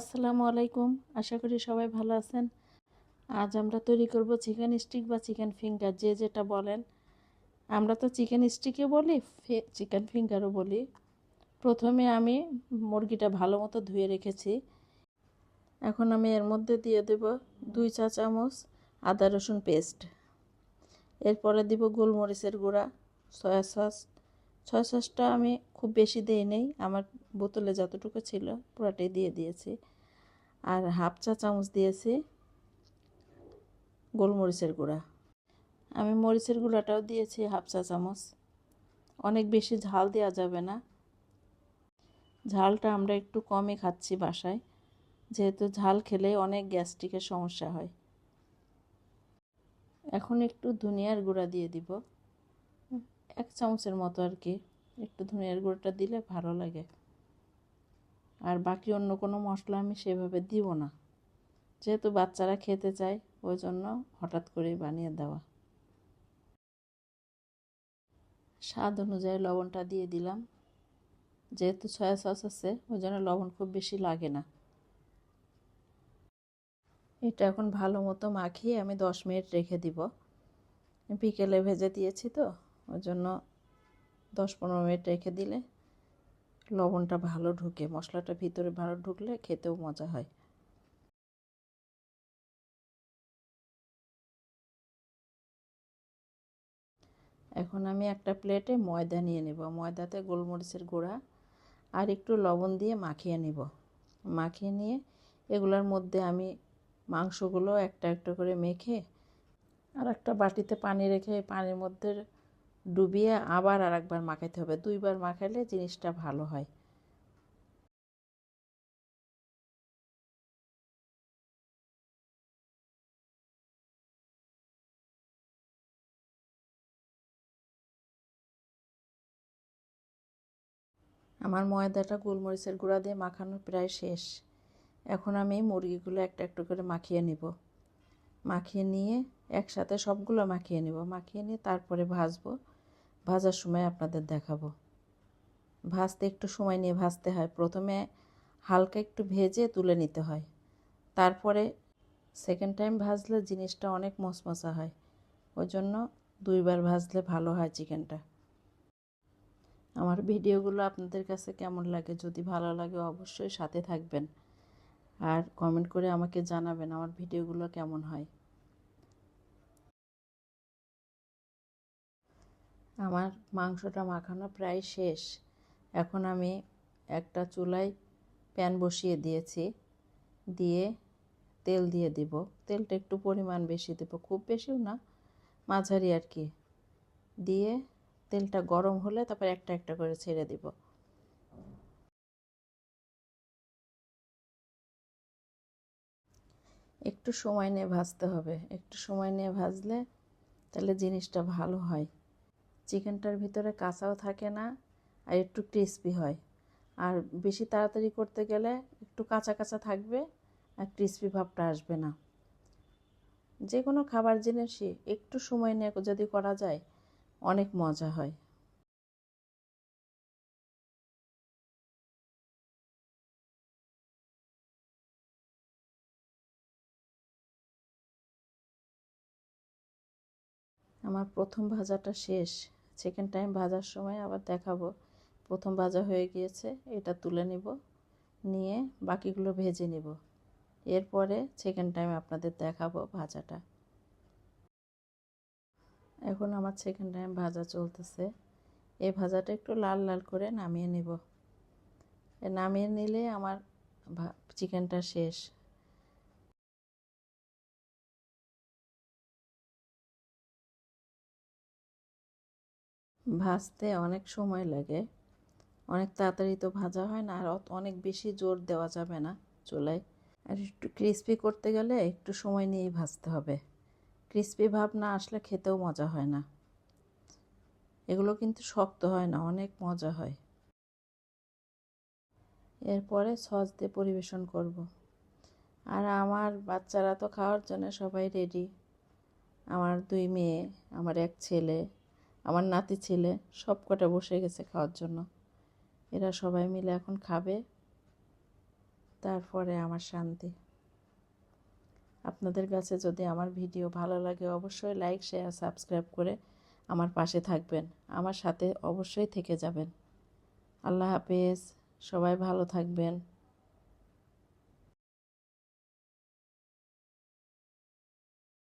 আসসালামু আলাইকুম। আশা করি সবাই ভালো আছেন। আজ আমরা তৈরি করব চিকেন স্টিক বা চিকেন ফিঙ্গার, যে যেটা বলেন। আমরা তো চিকেন স্টিকও বলি, চিকেন ফিঙ্গারও বলি। প্রথমে আমি মুরগিটা ভালো মতো ধুয়ে রেখেছি। এখন আমি এর মধ্যে দিয়ে দেব 2 চা চামচ আদা রসুন পেস্ট। এরপরে দিব গোলমরিচের গুঁড়া, সয়া সস। সয়া সসটা আমি খুব বেশি দিই নেই, আমার বোতলে যতটুকু ছিল পুরাটাই দিয়ে দিয়েছি। আর হাফ চা চামচ দিয়েছি গোলমরিচের গুঁড়া। আমি মরিচের গুঁড়াটাও দিয়েছি হাফ চা চামচ। অনেক বেশি ঝাল দেওয়া যাবে না, ঝালটা আমরা একটু কমই খাচ্ছি বাসায়, যেহেতু ঝাল খেলে অনেক গ্যাস্ট্রিকের সমস্যা হয়। এখন একটু ধনিয়ার গুঁড়া দিয়ে দিব, 1 চামচের মতো আর কি। একটু ধনিয়ার গুঁড়োটা দিলে ভালো লাগে। আর বাকি অন্য কোনো মশলা আমি সেভাবে দিব না, যেহেতু বাচ্চারা খেতে চায়, ওই জন্য হঠাৎ করেই বানিয়ে দেওয়া। স্বাদ অনুযায়ী লবণটা দিয়ে দিলাম। যেহেতু সয়া সস আছে, ওই জন্য লবণ খুব বেশি লাগে না। এটা এখন ভালো মতো মাখিয়ে আমি 10 মিনিট রেখে দিব। বিকেলে ভেজে দিয়েছি তো, ওই জন্য 10-15 মিনিট রেখে দিলে লবণটা ভালো ঢুকে, মশলাটা ভিতরে ভালো ঢুকলে খেতেও মজা হয়। এখন আমি একটা প্লেটে ময়দা নিয়ে নেব। ময়দাতে গোলমরিচের গুঁড়া আর একটু লবণ দিয়ে মাখিয়ে নিব। মাখিয়ে নিয়ে এগুলোর মধ্যে আমি মাংসগুলো একটা একটা করে মেখে আর একটা বাটিতে পানি রেখে পানির মধ্যে ডুবিয়ে আবার আর একবার মাখাইতে হবে। 2 বার মাখাইলে জিনিসটা ভালো হয়। আমার ময়দাটা গোলমরিচের গুঁড়া দিয়ে মাখানো প্রায় শেষ। এখন আমি মুরগিগুলো একটা একটা করে মাখিয়ে নিব। মাখিয়ে নিয়ে একসাথে সবগুলো মাখিয়ে নিব। মাখিয়ে নিয়ে তারপরে ভাজবো। ভাজার সময় আপনাদের দেখাবো। ভাজতে একটু সময় নিয়ে ভাজতে হয়। প্রথমে হালকা একটু ভেজে তুলে নিতে হয়, তারপরে সেকেন্ড টাইম ভাজলে জিনিসটা অনেক মচমচা হয়। ওই জন্য 2 বার ভাজলে ভালো হয় চিকেনটা। আমার ভিডিওগুলো আপনাদের কাছে কেমন লাগে? যদি ভালো লাগে অবশ্যই সাথে থাকবেন আর কমেন্ট করে আমাকে জানাবেন আমার ভিডিওগুলো কেমন হয়। আমার মাংসটা মাখানো প্রায় শেষ। এখন আমি একটা চুলায় প্যান বসিয়ে দিয়েছি, দিয়ে তেল দিয়ে দিব। তেলটা একটু পরিমাণ বেশি দেব, খুব বেশিও না, মাঝারি আর কি। দিয়ে তেলটা গরম হলে তারপর একটা একটা করে ছেড়ে দিব। একটু সময় নিয়ে ভাজতে হবে, একটু সময় নিয়ে ভাজলে তাহলে জিনিসটা ভালো হয়। চিকেনটার ভিতরে কাঁচাও থাকে না আর একটু ক্রিস্পি হয়। আর বেশি তাড়াতাড়ি করতে গেলে একটু কাঁচা কাঁচা থাকবে আর ক্রিস্পি ভাবটা আসবে না। যে কোনো খাবার জিনিসই একটু সময় নিয়ে যদি করা যায় অনেক মজা হয়। আমার প্রথম ভাজাটা শেষ। সেকেন্ড টাইম ভাজার সময় আবার দেখাবো। প্রথম ভাজা হয়ে গিয়েছে, এটা তুলে নিব, নিয়ে বাকিগুলো ভেজে নিব। এরপরে সেকেন্ড টাইম আপনাদের দেখাবো ভাজাটা। এখন আমার সেকেন্ড টাইম ভাজা চলতেছে। এই ভাজাটা একটু লাল লাল করে নামিয়ে নিব। নামিয়ে নিলে আমার চিকেনটা শেষ। ভাজতে অনেক সময় লাগে, অনেক তাড়াতাড়ি তো ভাজা হয় না, আর অনেক বেশি জোর দেওয়া যাবে না চুলায়। আর একটু ক্রিস্পি করতে গেলে একটু সময় নিয়েই ভাজতে হবে। ক্রিস্পি ভাব না আসলে খেতেও মজা হয় না। এগুলো কিন্তু শক্ত হয় না, অনেক মজা হয়। এরপরে সস দিয়ে পরিবেশন করব। আর আমার বাচ্চারা তো খাওয়ার জন্য সবাই রেডি। আমার 2 মেয়ে, আমার 1 ছেলে, আমার নাতি ছেলে সব কটা বসে গেছে খাওয়ার জন্য। এরা সবাই মিলে এখন খাবে। তারপরে আমার শান্তি। আপনাদের কাছে যদি আমার ভিডিও ভালো লাগে অবশ্যই লাইক, শেয়ার, সাবস্ক্রাইব করে আমার পাশে থাকবেন, আমার সাথে অবশ্যই থেকে যাবেন। আল্লাহ হাফেজ, সবাই ভালো থাকবেন।